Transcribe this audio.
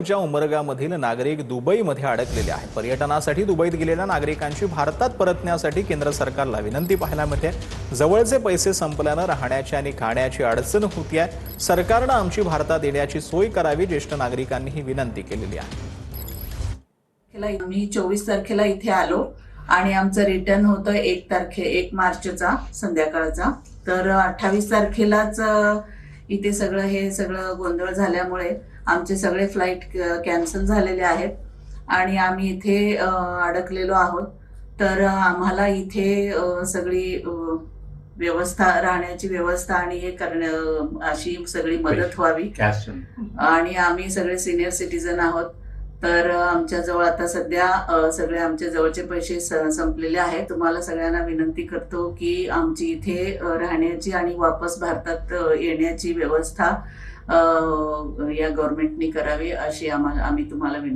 च्या उमरगामधील नागरिक दुबईमध्ये अडकलेले आहेत। पर्यटनासाठी दुबईत गेलेल्या नागरिकांची भारतात परतण्यासाठी केंद्र सरकारला विनंती पाहायला मिळते। जवळचे पैसे संपल्याने राहण्याची आणि खाण्याची अडचण होती आहे। सरकारने आमची भारतात येण्याची सोय करावी, ज्येष्ठ नागरिकांनी ही विनंती केलेली आहे। आम्ही 24 तारखेला इथे आलो आणि आमचं रिटर्न होतं 1 मार्चचा संध्याकाळचा। तर 28 तारखेलाच इथे सगळं गोंधळ झाल्यामुळे आमचे सगळे फ्लाइट कॅन्सल झालेले आहेत आणि आम्ही इथे अडकलेलो आहोत। तर आम्हाला इथे सगळी व्यवस्था, राहण्याची व्यवस्था आणि हे अशी सगळी मदत व्हावी। आणि आम्ही सगळे सिनियर सिटीजन आहोत। तर आमच्या जवळ आता सध्या सगळे आमचे जवळचे पैसे संपलेले आहेत। तुम्हाला सगळ्यांना विनंती करतो की आमची इथे राहण्याची आणि वापस भारतात येण्याची व्यवस्था या गव्हर्नमेंटनी करावी, अशी आम्ही तुम्हाला विनंती